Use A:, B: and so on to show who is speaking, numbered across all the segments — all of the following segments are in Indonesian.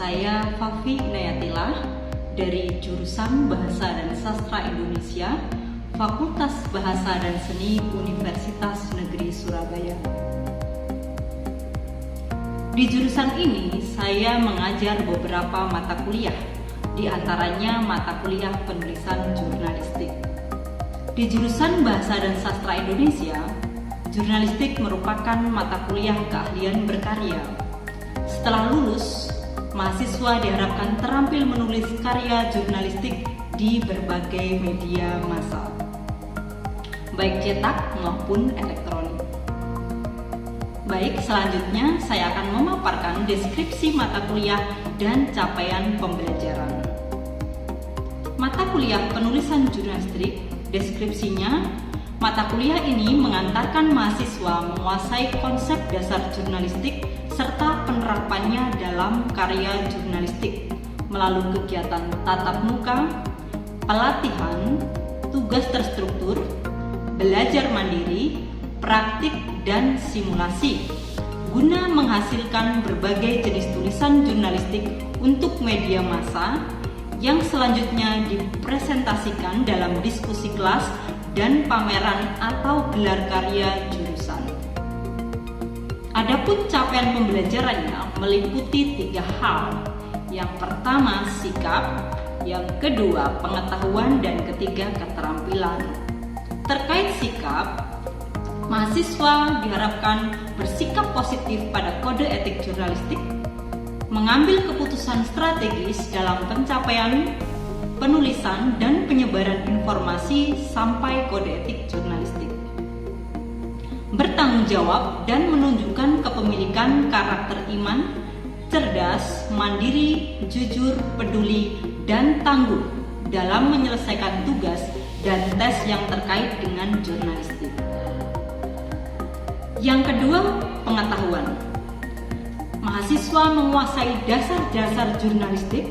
A: Saya Fafi Nayatila dari jurusan Bahasa dan Sastra Indonesia, Fakultas Bahasa dan Seni Universitas Negeri Surabaya. Di jurusan ini saya mengajar beberapa mata kuliah, di antaranya mata kuliah penulisan jurnalistik. Di jurusan Bahasa dan Sastra Indonesia, jurnalistik merupakan mata kuliah keahlian berkarya. Setelah lulus, mahasiswa diharapkan terampil menulis karya jurnalistik di berbagai media massa, baik cetak maupun elektronik. Baik, selanjutnya saya akan memaparkan deskripsi mata kuliah dan capaian pembelajaran. Mata kuliah penulisan jurnalistik, deskripsinya, mata kuliah ini mengantarkan mahasiswa menguasai konsep dasar jurnalistik serta penerapannya dalam karya jurnalistik melalui kegiatan tatap muka, pelatihan, tugas terstruktur, belajar mandiri, praktik, dan simulasi guna menghasilkan berbagai jenis tulisan jurnalistik untuk media massa yang selanjutnya dipresentasikan dalam diskusi kelas dan pameran atau gelar karya jurusan. Adapun capaian pembelajarannya meliputi 3 hal. Yang pertama sikap, yang kedua pengetahuan, dan ketiga keterampilan. Terkait sikap, mahasiswa diharapkan bersikap positif pada kode etik jurnalistik, mengambil keputusan strategis dalam pencapaian, penulisan, dan penyebaran informasi sampai kode etik jurnalistik, bertanggung jawab dan menunjukkan kepemilikan karakter iman, cerdas, mandiri, jujur, peduli, dan tangguh dalam menyelesaikan tugas dan tes yang terkait dengan jurnalistik. Yang kedua, pengetahuan. Mahasiswa menguasai dasar-dasar jurnalistik,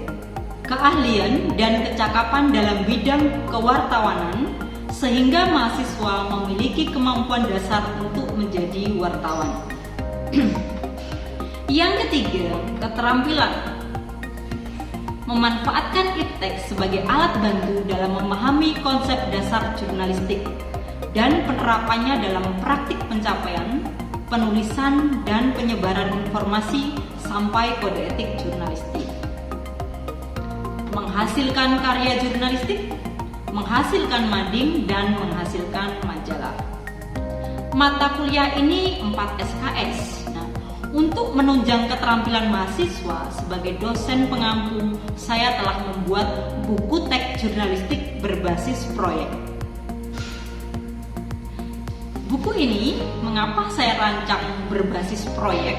A: keahlian dan kecakapan dalam bidang kewartawanan, sehingga mahasiswa memiliki kemampuan dasar untuk menjadi wartawan. Yang ketiga, keterampilan. Memanfaatkan iptek sebagai alat bantu dalam memahami konsep dasar jurnalistik dan penerapannya dalam praktik pencapaian, penulisan, dan penyebaran informasi sampai kode etik jurnalistik. Menghasilkan karya jurnalistik, menghasilkan mading, dan menghasilkan majalah. Mata kuliah ini 4 SKS. Nah, untuk menunjang keterampilan mahasiswa sebagai dosen pengampu, saya telah membuat buku teks jurnalistik berbasis proyek. Buku ini mengapa saya rancang berbasis proyek?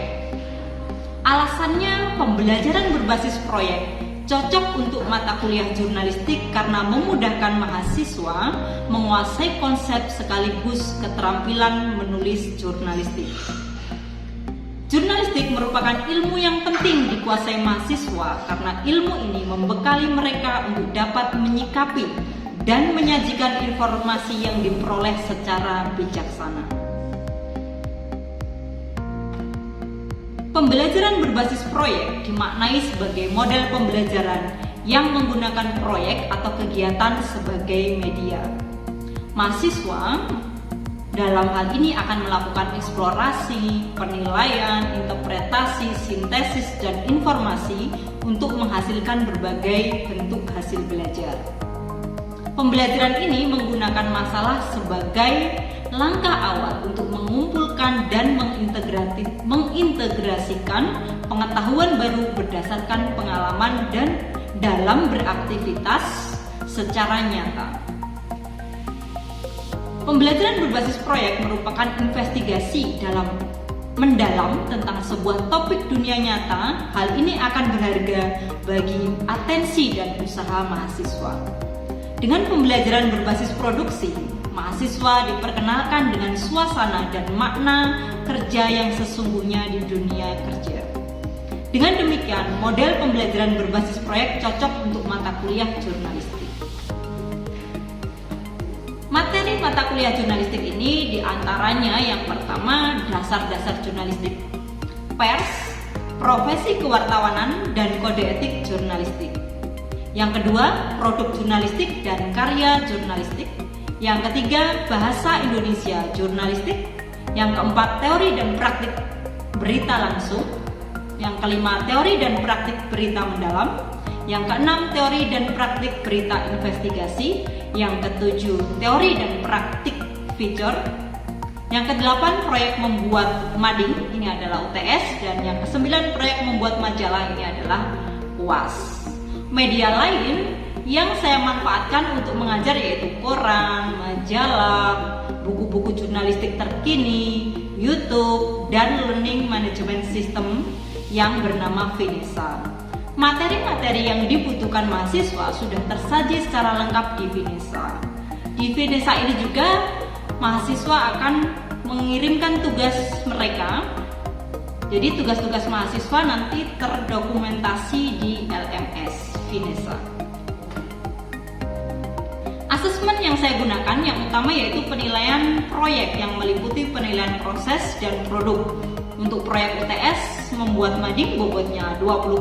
A: Alasannya, pembelajaran berbasis proyek cocok untuk mata kuliah jurnalistik karena memudahkan mahasiswa menguasai konsep sekaligus keterampilan menulis jurnalistik. Jurnalistik merupakan ilmu yang penting dikuasai mahasiswa karena ilmu ini membekali mereka untuk dapat menyikapi dan menyajikan informasi yang diperoleh secara bijaksana. Pembelajaran berbasis proyek dimaknai sebagai model pembelajaran yang menggunakan proyek atau kegiatan sebagai media. Mahasiswa dalam hal ini akan melakukan eksplorasi, penilaian, interpretasi, sintesis, dan informasi untuk menghasilkan berbagai bentuk hasil belajar. Pembelajaran ini menggunakan masalah sebagai langkah awal untuk mengumpulkan dan mengintegrasikan pengetahuan baru berdasarkan pengalaman dan dalam beraktivitas secara nyata. Pembelajaran berbasis proyek merupakan investigasi mendalam tentang sebuah topik dunia nyata. Hal ini akan berharga bagi atensi dan usaha mahasiswa. Dengan pembelajaran berbasis produksi, mahasiswa diperkenalkan dengan suasana dan makna kerja yang sesungguhnya di dunia kerja. Dengan demikian, model pembelajaran berbasis proyek cocok untuk mata kuliah jurnalistik. Materi mata kuliah jurnalistik ini diantaranya yang pertama, dasar-dasar jurnalistik pers, profesi kewartawanan dan kode etik jurnalistik. Yang kedua, produk jurnalistik dan karya jurnalistik. Yang ketiga, bahasa Indonesia jurnalistik. Yang keempat, teori dan praktik berita langsung. Yang kelima, teori dan praktik berita mendalam. Yang keenam, teori dan praktik berita investigasi. Yang ketujuh, teori dan praktik feature. Yang kedelapan, proyek membuat mading, ini adalah UTS. Dan yang kesembilan, proyek membuat majalah, ini adalah UAS. Media lain yang saya manfaatkan untuk mengajar yaitu koran, majalah, buku-buku jurnalistik terkini, YouTube, dan learning management system yang bernama Finesa. Materi-materi yang dibutuhkan mahasiswa sudah tersaji secara lengkap di Finesa. Di Finesa ini juga mahasiswa akan mengirimkan tugas mereka. Jadi tugas-tugas mahasiswa nanti terdokumentasi di LMS Finesa. Asesmen yang saya gunakan yang utama yaitu penilaian proyek yang meliputi penilaian proses dan produk. Untuk proyek UTS membuat mading bobotnya 20%,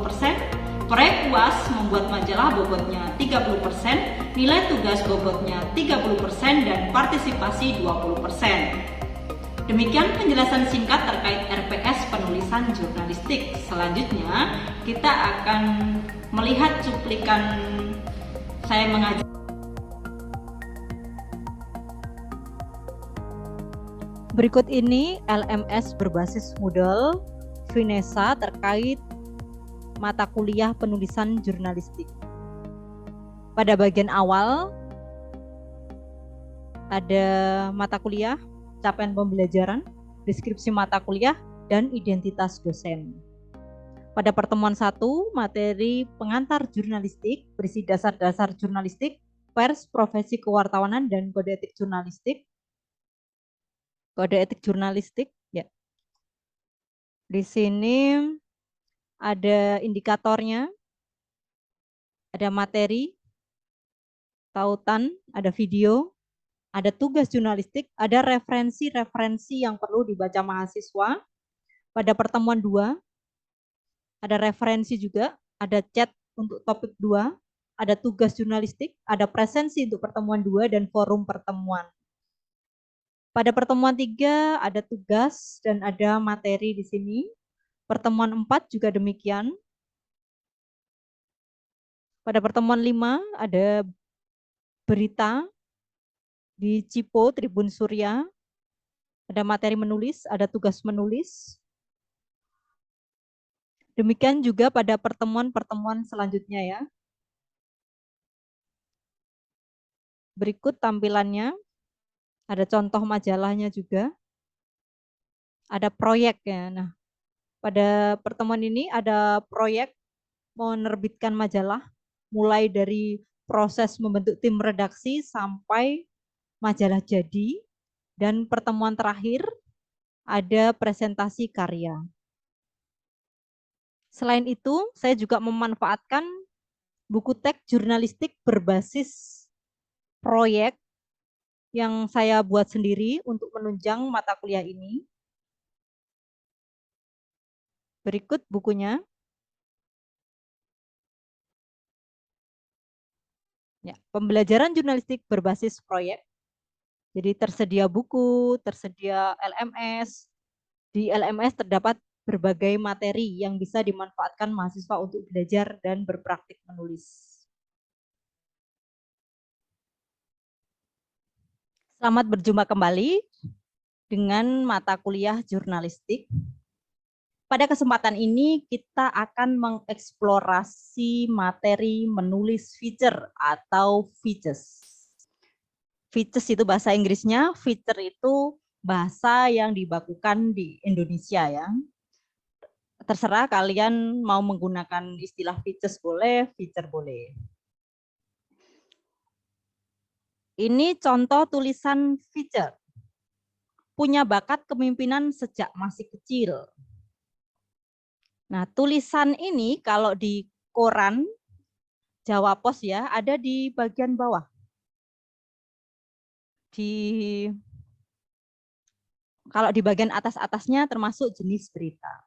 A: proyek UAS membuat majalah bobotnya 30%, nilai tugas bobotnya 30% dan partisipasi 20%. Demikian penjelasan singkat terkait RPS penulisan jurnalistik. Selanjutnya kita akan melihat cuplikan saya mengajar. Berikut ini LMS berbasis Moodle Finesa terkait mata kuliah penulisan jurnalistik. Pada bagian awal ada mata kuliah, capaian pembelajaran, deskripsi mata kuliah, dan identitas dosen. Pada pertemuan 1, materi pengantar jurnalistik berisi dasar-dasar jurnalistik, pers, profesi kewartawanan, dan kode etik jurnalistik. Kode etik jurnalistik, ya. Di sini ada indikatornya, ada materi, tautan, ada video, ada tugas jurnalistik, ada referensi-referensi yang perlu dibaca mahasiswa. Pada pertemuan 2, ada referensi juga, ada chat untuk topik 2, ada tugas jurnalistik, ada presensi untuk pertemuan 2, dan forum pertemuan. Pada pertemuan 3 ada tugas dan ada materi di sini. Pertemuan 4 juga demikian. Pada pertemuan 5 ada berita di Cipo, Tribun Surya. Ada materi menulis, ada tugas menulis. Demikian juga pada pertemuan-pertemuan selanjutnya ya. Berikut tampilannya. Ada contoh majalahnya juga. Ada proyeknya. Nah, pada pertemuan ini ada proyek menerbitkan majalah, mulai dari proses membentuk tim redaksi sampai majalah jadi, dan pertemuan terakhir ada presentasi karya. Selain itu, saya juga memanfaatkan buku teks jurnalistik berbasis proyek yang saya buat sendiri untuk menunjang mata kuliah ini. Berikut bukunya. Ya, pembelajaran jurnalistik berbasis proyek. Jadi tersedia buku, tersedia LMS. Di LMS terdapat berbagai materi yang bisa dimanfaatkan mahasiswa untuk belajar dan berpraktik menulis. Selamat berjumpa kembali dengan mata kuliah jurnalistik. Pada kesempatan ini kita akan mengeksplorasi materi menulis feature atau features. Features itu bahasa Inggrisnya, feature itu bahasa yang dibakukan di Indonesia ya. Terserah kalian mau menggunakan istilah features boleh, feature boleh. Ini contoh tulisan feature. Punya bakat kepemimpinan sejak masih kecil. Nah, tulisan ini kalau di koran Jawa Pos ya, ada di bagian bawah. Kalau di bagian atas-atasnya termasuk jenis berita.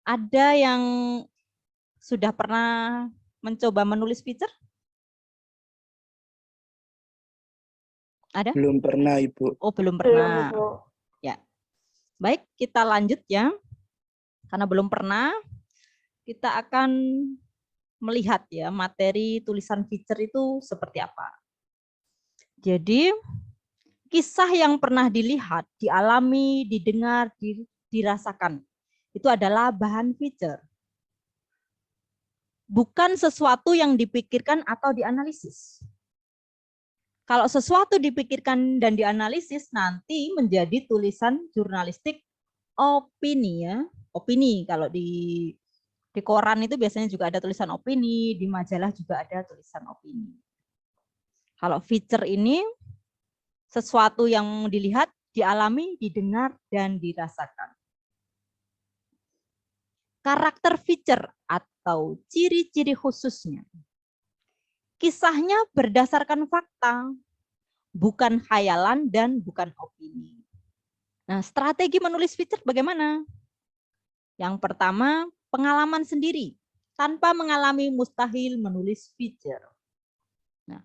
A: Ada yang sudah pernah mencoba menulis feature? Ada?
B: Belum pernah, Ibu.
A: Oh, belum pernah. Ya. Baik, kita lanjut ya. Karena belum pernah, kita akan melihat ya materi tulisan feature itu seperti apa. Jadi, kisah yang pernah dilihat, dialami, didengar, dirasakan, itu adalah bahan feature. Bukan sesuatu yang dipikirkan atau dianalisis. Kalau sesuatu dipikirkan dan dianalisis, nanti menjadi tulisan jurnalistik opini ya. Opini, kalau di koran itu biasanya juga ada tulisan opini, di majalah juga ada tulisan opini. Kalau feature ini sesuatu yang dilihat, dialami, didengar, dan dirasakan. Karakter feature atau ciri-ciri khususnya. Kisahnya berdasarkan fakta, bukan khayalan dan bukan opini. Nah, strategi menulis feature bagaimana? Yang pertama, pengalaman sendiri. Tanpa mengalami mustahil menulis feature. Nah,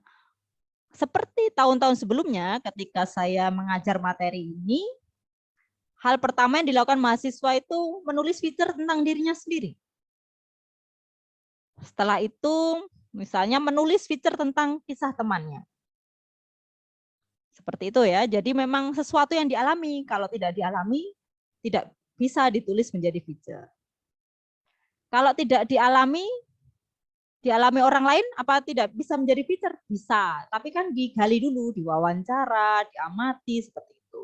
A: seperti tahun-tahun sebelumnya ketika saya mengajar materi ini, hal pertama yang dilakukan mahasiswa itu menulis feature tentang dirinya sendiri. Setelah itu, misalnya menulis feature tentang kisah temannya. Seperti itu ya. Jadi memang sesuatu yang dialami. Kalau tidak dialami, tidak bisa ditulis menjadi feature. Kalau tidak dialami orang lain, apa tidak bisa menjadi feature? Bisa. Tapi kan digali dulu, diwawancara, diamati, seperti itu.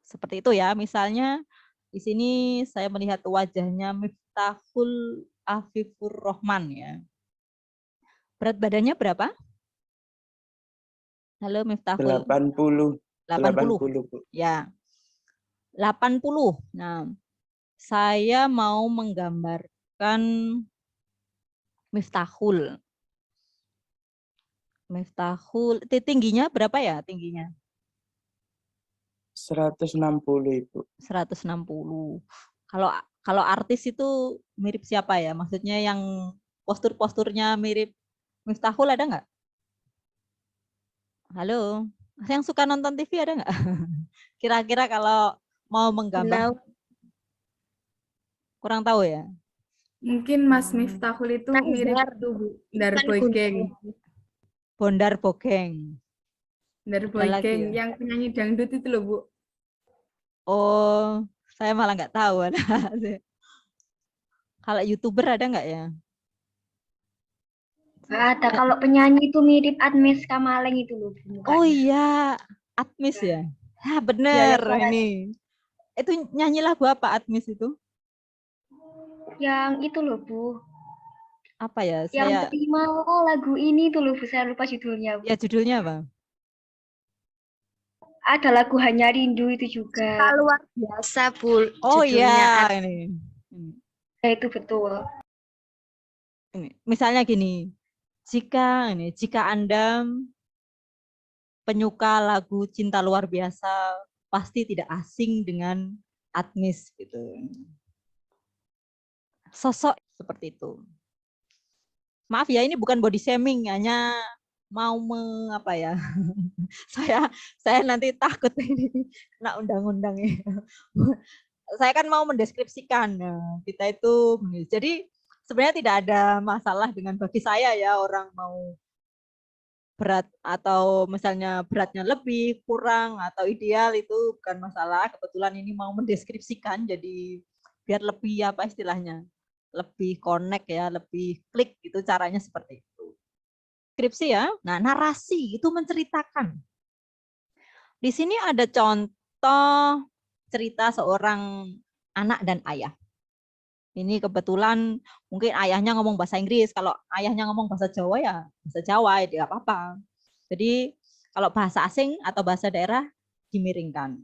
A: Seperti itu ya. Misalnya di sini saya melihat wajahnya Miftahul Afifur Rahman ya. Berat badannya berapa? Halo Miftahul.
B: 80.
A: 80.
B: 80, Bu.
A: Ya. 80. Nah, saya mau menggambarkan Miftahul. Miftahul, tingginya berapa ya tingginya?
B: 160, Ibu.
A: 160. Kalau artis itu mirip siapa ya? Maksudnya yang postur-posturnya mirip Miftahul ada nggak? Halo, yang suka nonton TV ada nggak? Kira-kira kalau mau menggambar, kurang tahu ya?
C: Mungkin Mas Miftahul itu mirip itu, Bu. Dar Boy Gang.
A: Bondar Bogeng.
C: Dar
A: Ada
C: Boy
A: lagi
C: Gang
A: ya?
C: yang penyanyi dangdut itu loh, Bu.
A: Oh, saya malah nggak tahu. Kalau YouTuber ada nggak ya?
D: Nggak ada. Kalau penyanyi itu mirip Agnes Kamaleng itu loh Bu,
A: Oh
D: mukanya.
A: iya, Atmis ya? Ya
C: Ya,
A: bener
C: yang suara
A: ini. Itu nyanyi lagu apa Atmis itu?
D: Yang itu loh Bu.
A: Apa ya?
D: Yang
A: Saya
D: terima lagu ini tuh loh Bu. Saya lupa judulnya Bu.
A: ya judulnya apa?
D: Ada lagu Hanya Rindu itu juga.
E: Luar biasa, Bu.
A: Oh
E: Judulnya
A: iya ini.
D: Ya itu betul.
A: Ini. Misalnya gini, jika Anda penyuka lagu Cinta Luar Biasa, pasti tidak asing dengan Atmis gitu. Sosok seperti itu. Maaf ya, ini bukan body shaming, hanya mau apa ya? saya nanti takut ini kena undang-undang ya. Saya kan mau mendeskripsikan kita itu. Jadi sebenarnya tidak ada masalah dengan bagi saya ya orang mau berat atau misalnya beratnya lebih, kurang atau ideal itu bukan masalah. Kebetulan ini mau mendeskripsikan jadi biar lebih apa istilahnya? Lebih connect ya, lebih klik gitu caranya seperti itu. Deskripsi ya. Nah, narasi itu menceritakan. Di sini ada contoh cerita seorang anak dan ayah. Ini kebetulan mungkin ayahnya ngomong bahasa Inggris, kalau ayahnya ngomong bahasa Jawa ya bahasa Jawa ya tidak apa-apa. Jadi kalau bahasa asing atau bahasa daerah dimiringkan.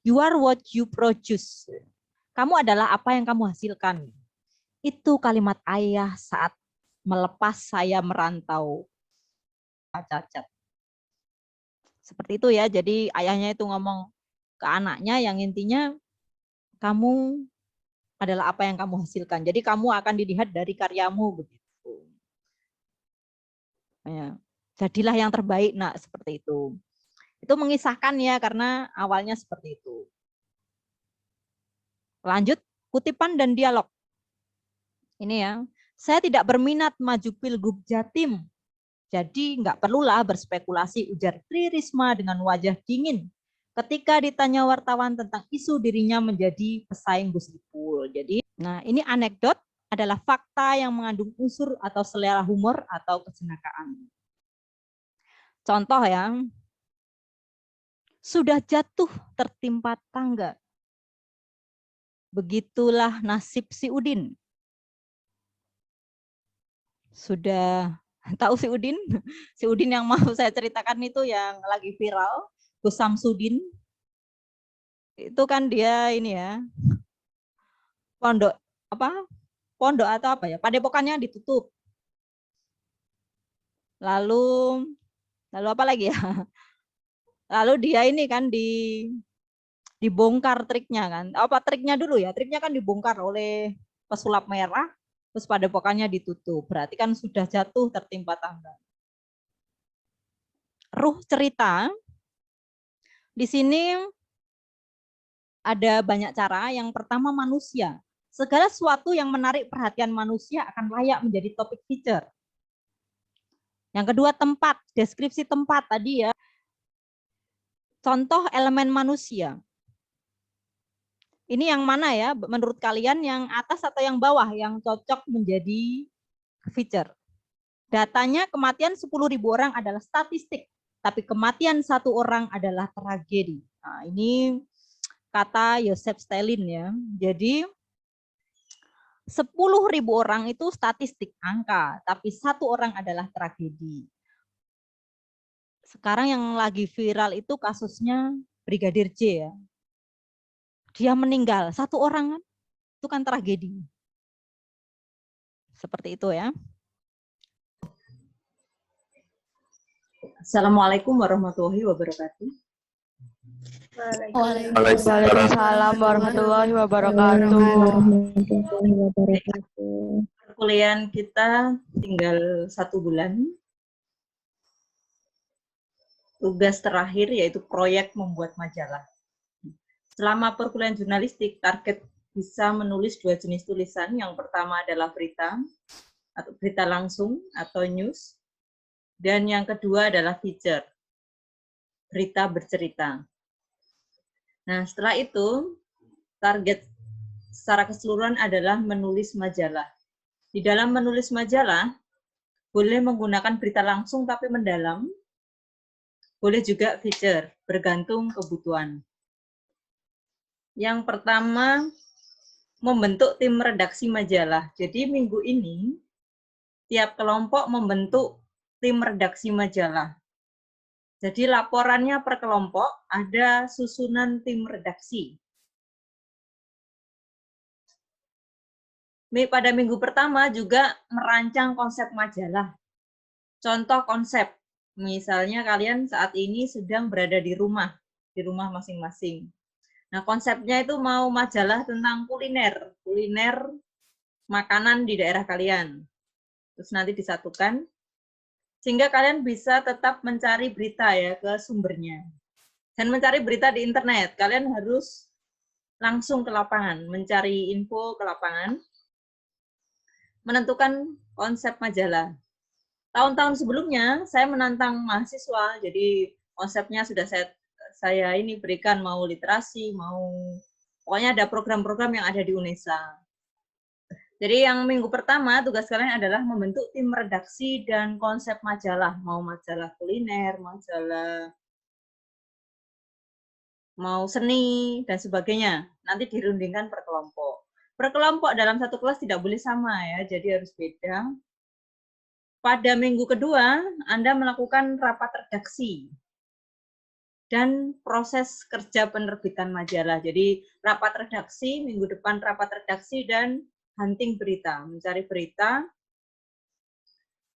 A: You are what you produce. Kamu adalah apa yang kamu hasilkan. Itu kalimat ayah saat melepas saya merantau cacat. Seperti itu ya. Jadi ayahnya itu ngomong ke anaknya yang intinya kamu adalah apa yang kamu hasilkan. Jadi kamu akan dilihat dari karyamu begitu. Ya. Jadilah yang terbaik, nak, seperti itu. Itu mengisahkan ya, karena awalnya seperti itu. Lanjut, kutipan dan dialog. Ini ya, saya tidak berminat maju Pilgub Jatim. Jadi nggak perlulah berspekulasi, ujar Tri Risma dengan wajah dingin ketika ditanya wartawan tentang isu dirinya menjadi pesaing Gus Ipul. Jadi, nah ini anekdot adalah fakta yang mengandung unsur atau selera humor atau kejenakaan. Contoh ya, sudah jatuh tertimpa tangga. Begitulah nasib si Udin. Sudah tahu si Udin? Si Udin yang mau saya ceritakan itu yang lagi viral, Gus Samsudin. Itu kan dia ini ya, pondok apa? Pondok atau apa ya? Padepokannya ditutup. Lalu apa lagi ya? Lalu dia ini kan dibongkar triknya kan. Apa triknya dulu ya? Triknya kan dibongkar oleh pesulap merah, terus padepokannya ditutup. Berarti kan sudah jatuh tertimpa tangga. Ruh cerita di sini ada banyak cara. Yang pertama manusia. Segala sesuatu yang menarik perhatian manusia akan layak menjadi topik feature. Yang kedua tempat, deskripsi tempat tadi ya. Contoh elemen manusia. Ini yang mana ya menurut kalian, yang atas atau yang bawah yang cocok menjadi feature? Datanya kematian 10.000 orang adalah statistik, tapi kematian 1 orang adalah tragedi. Nah, ini kata Joseph Stalin ya. Jadi 10.000 orang itu statistik angka, tapi 1 orang adalah tragedi. Sekarang yang lagi viral itu kasusnya Brigadir J ya. Dia meninggal 1 orang kan, itu kan tragedi. Seperti itu ya. Assalamualaikum warahmatullahi wabarakatuh.
E: Waalaikumsalam warahmatullahi wabarakatuh.
A: Perkuliahan kita tinggal 1 bulan. Tugas terakhir yaitu proyek membuat majalah. Selama perkuliahan jurnalistik, target bisa menulis 2 jenis tulisan. Yang pertama adalah berita, atau berita langsung atau news. Dan yang kedua adalah feature, berita bercerita. Nah, setelah itu, target secara keseluruhan adalah menulis majalah. Di dalam menulis majalah, boleh menggunakan berita langsung tapi mendalam, boleh juga feature, bergantung kebutuhan. Yang pertama, membentuk tim redaksi majalah. Jadi minggu ini, tiap kelompok membentuk tim redaksi majalah. Jadi laporannya per kelompok, ada susunan tim redaksi. Pada minggu pertama juga merancang konsep majalah. Contoh konsep, misalnya kalian saat ini sedang berada di rumah masing-masing. Nah, konsepnya itu mau majalah tentang kuliner makanan di daerah kalian. Terus nanti disatukan, sehingga kalian bisa tetap mencari berita ya ke sumbernya. Dan mencari berita di internet, kalian harus langsung ke lapangan, mencari info ke lapangan, menentukan konsep majalah. Tahun-tahun sebelumnya, saya menantang mahasiswa, jadi konsepnya sudah saya ini berikan, mau literasi, pokoknya ada program-program yang ada di UNESA. Jadi yang minggu pertama tugas kalian adalah membentuk tim redaksi dan konsep majalah, mau majalah kuliner, mau seni dan sebagainya. Nanti dirundingkan per kelompok. Per kelompok dalam satu kelas tidak boleh sama ya, jadi harus beda. Pada minggu kedua, Anda melakukan rapat redaksi dan proses kerja penerbitan majalah. Jadi rapat redaksi, minggu depan rapat redaksi dan hunting berita, mencari berita.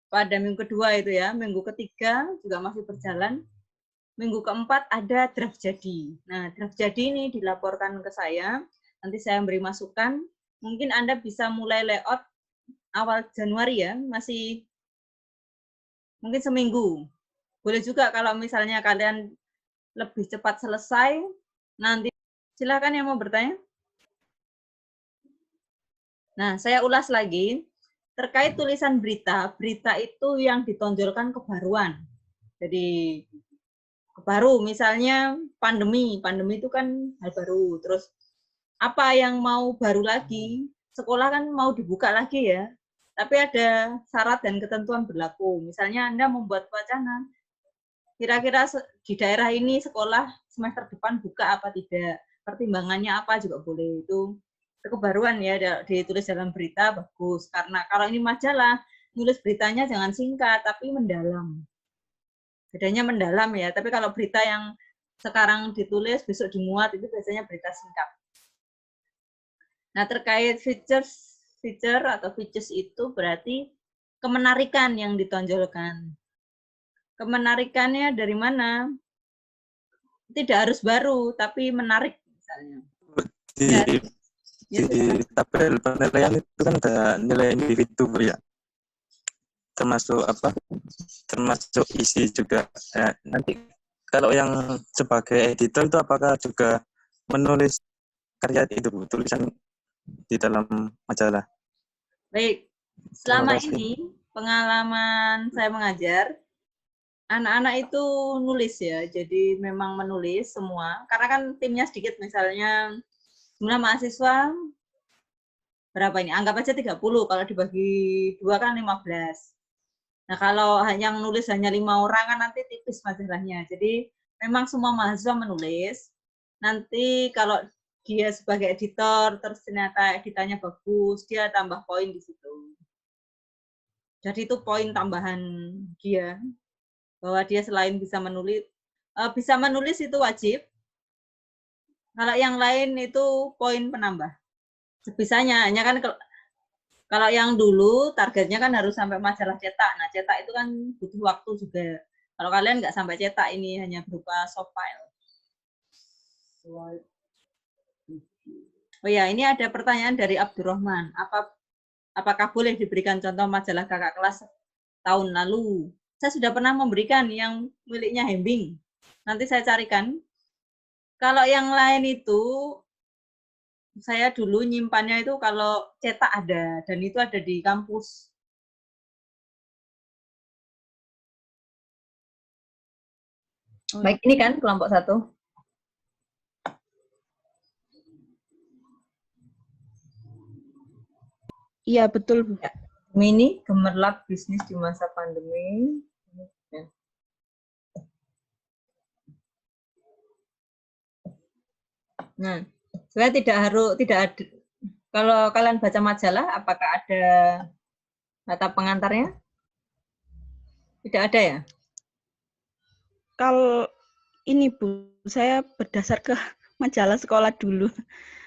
A: Pada minggu kedua itu ya, minggu ketiga juga masih berjalan. Minggu keempat ada draft jadi. Nah, draft jadi ini dilaporkan ke saya. nanti saya beri masukan. Mungkin Anda bisa mulai layout awal Januari ya, masih mungkin seminggu. Boleh juga kalau misalnya kalian lebih cepat selesai, nanti silakan yang mau bertanya. Nah, saya ulas lagi. Terkait tulisan berita, berita itu yang ditonjolkan kebaruan. Jadi, baru misalnya pandemi itu kan hal baru. Terus, apa yang mau baru lagi, sekolah kan mau dibuka lagi ya. Tapi ada syarat dan ketentuan berlaku. Misalnya Anda membuat wacana, kira-kira di daerah ini sekolah semester depan buka apa tidak, pertimbangannya apa juga boleh. Itu kebaruan ya, ditulis dalam berita bagus. Karena kalau ini majalah, nulis beritanya jangan singkat tapi mendalam. Bedanya mendalam ya, tapi kalau berita yang sekarang ditulis besok dimuat itu biasanya berita singkat. Nah, terkait feature atau features itu berarti kemenarikan yang ditonjolkan. Kemenarikannya dari mana? Tidak harus baru, tapi menarik misalnya.
B: Di tabel penilaian itu kan ada nilai individu ya, termasuk apa? Termasuk isi juga. Nanti kalau yang sebagai editor itu apakah juga menulis karya itu, tulisan di dalam majalah?
A: Baik, selama ini pengalaman saya mengajar, anak-anak itu nulis ya, jadi memang menulis semua, karena kan timnya sedikit, misalnya jumlah mahasiswa berapa ini? Anggap aja 30, kalau dibagi 2 kan 15. Nah, kalau yang nulis hanya 5 orang kan nanti tipis majalahnya. Jadi memang semua mahasiswa menulis. Nanti kalau dia sebagai editor, terus ternyata editannya bagus, dia tambah poin di situ. Jadi itu poin tambahan dia, bahwa dia selain bisa menulis itu wajib. Kalau yang lain itu poin penambah. Sebisanya, hanya kan kalau yang dulu targetnya kan harus sampai majalah cetak. Nah, cetak itu kan butuh waktu juga. Kalau kalian nggak sampai cetak, ini hanya berupa soft file. Oh ya, ini ada pertanyaan dari Abdurrahman. Apakah boleh diberikan contoh majalah kakak kelas tahun lalu? Saya sudah pernah memberikan yang miliknya Hembing. Nanti saya carikan. Kalau yang lain itu, saya dulu nyimpannya itu kalau cetak ada, dan itu ada di kampus. Baik, ini kan kelompok 1.
F: Iya, betul, Bu.
A: Ya. Ini gemerlap bisnis di masa pandemi. Ya. Nah, sebenarnya tidak ada. Kalau kalian baca majalah, apakah ada data pengantarnya? Tidak ada ya?
F: Kalau ini, Bu, saya berdasar ke majalah sekolah dulu.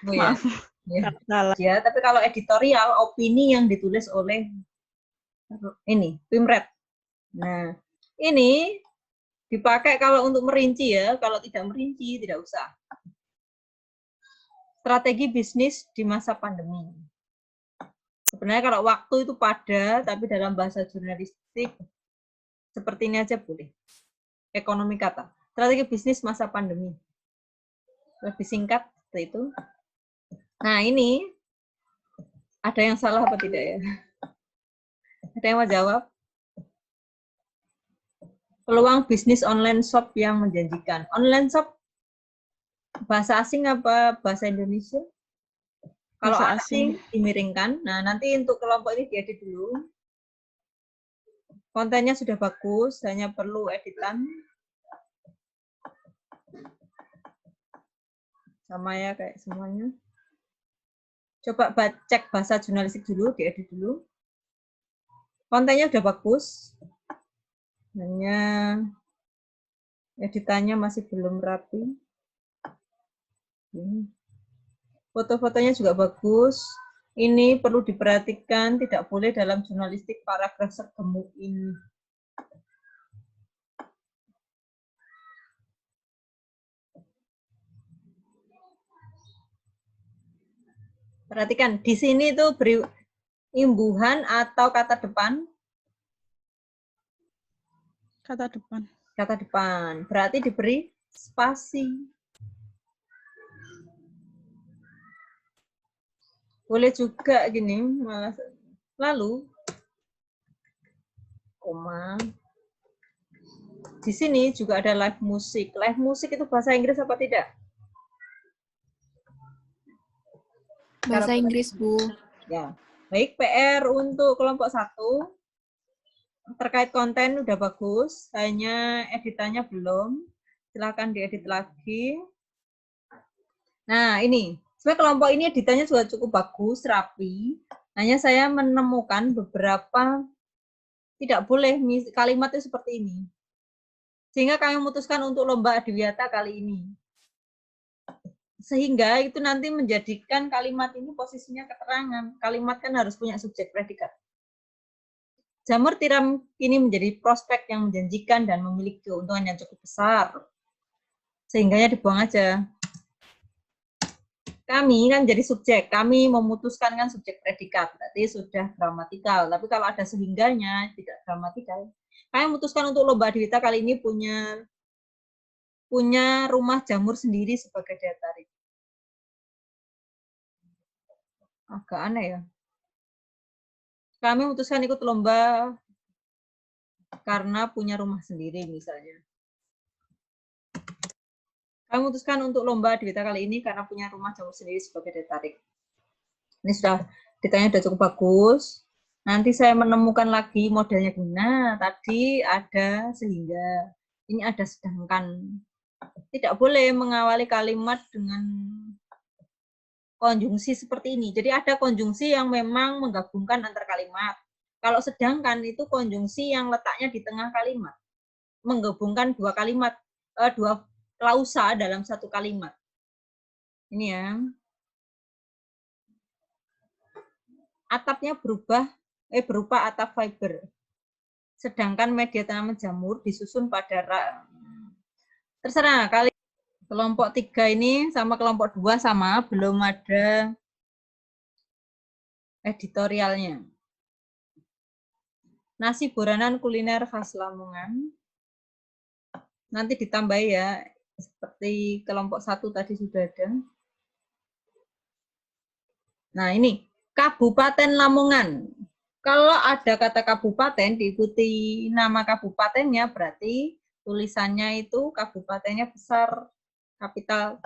A: Oh, ya.
F: Maaf,
A: Ya.
F: kalau salah.
A: Ya, tapi kalau editorial, opini yang ditulis oleh ini, Pimret. Nah, ini dipakai kalau untuk merinci ya, kalau tidak merinci, tidak usah. Strategi bisnis di masa pandemi. Sebenarnya kalau waktu itu pada, tapi dalam bahasa jurnalistik, seperti ini aja boleh. Ekonomi kata. Strategi bisnis masa pandemi. Lebih singkat seperti itu. Nah, ini ada yang salah apa tidak ya? Ada yang mau jawab? Peluang bisnis online shop yang menjanjikan. Online shop bahasa asing apa bahasa Indonesia? Kalau
F: Bahasa
A: asing
F: asing.
A: dimiringkan. Nah, nanti untuk kelompok ini diedit dulu. Kontennya sudah bagus, hanya perlu editan. Sama ya kayak semuanya. Coba cek bahasa jurnalistik dulu, diedit dulu. Kontennya udah bagus. Hanya editannya masih belum rapi. Foto-fotonya juga bagus. Ini perlu diperhatikan, tidak boleh dalam jurnalistik paragraf segemuk ini. Perhatikan, di sini itu beri imbuhan atau kata depan?
F: Kata depan.
A: Kata depan. Berarti diberi spasi. Boleh juga gini, lalu koma. Di sini juga ada live music. Live music itu bahasa Inggris apa tidak?
C: Bahasa Inggris, Bu.
A: Ya. Baik, PR untuk kelompok 1. Terkait konten udah bagus, hanya editannya belum. Silakan diedit lagi. Nah, ini. Sebenarnya kelompok ini editannya sudah cukup bagus, rapi. Hanya saya menemukan beberapa tidak boleh kalimat itu seperti ini. Sehingga kami memutuskan untuk lomba Adiwiyata kali ini. Sehingga itu nanti menjadikan kalimat ini posisinya keterangan. Kalimat kan harus punya subjek predikat. Jamur tiram ini menjadi prospek yang menjanjikan dan memiliki keuntungan yang cukup besar. Sehingganya dibuang aja. Kami kan jadi subjek, kami memutuskan kan subjek predikat, berarti sudah gramatikal. Tapi kalau ada sehingganya, tidak gramatikal. Kami memutuskan untuk lomba Adiwiyata kali ini punya rumah jamur sendiri sebagai daya tarik. Agak aneh ya. Kami memutuskan ikut lomba karena punya rumah sendiri misalnya. Kami memutuskan untuk lomba Adiwiyata kali ini karena punya rumah jamur sendiri sebagai daya tarik. Ini sudah ditanya sudah cukup bagus. Nanti saya menemukan lagi modelnya gimana. Tadi ada sehingga, ini ada sedangkan. Tidak boleh mengawali kalimat dengan konjungsi seperti ini. Jadi ada konjungsi yang memang menggabungkan antar kalimat. Kalau sedangkan itu konjungsi yang letaknya di tengah kalimat. Menggabungkan dua kalimat, dua klausa dalam satu kalimat. Ini ya. Atapnya berupa atap fiber. Sedangkan media tanaman jamur disusun pada terserah kali kelompok 3 ini sama kelompok 2 sama, belum ada editorialnya. Nasi boranan kuliner khas Lamongan. Nanti ditambah ya, seperti kelompok 1 tadi sudah ada. Nah ini, Kabupaten Lamongan. Kalau ada kata kabupaten, diikuti nama kabupatennya, berarti tulisannya itu kabupatennya besar, kapital.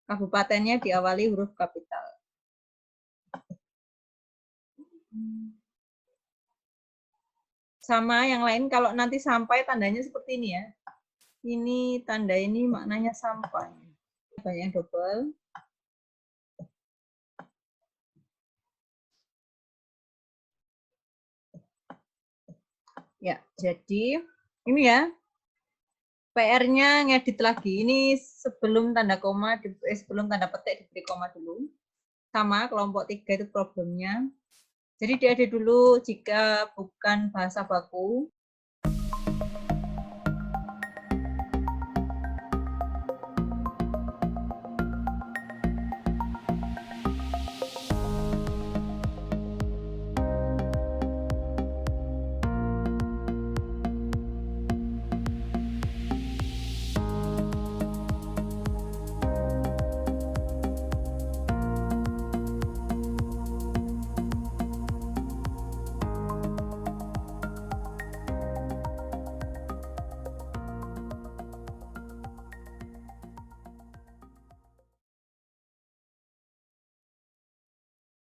A: Kabupatennya diawali huruf kapital. Sama yang lain, kalau nanti sampai tandanya seperti ini ya. Ini tanda ini maknanya sampai. Banyak yang double. Ya, jadi ini ya. PR-nya ngedit lagi. Ini sebelum tanda koma, sebelum tanda petik diberi koma dulu. Sama kelompok 3 itu problemnya. Jadi diedit dulu jika bukan bahasa baku.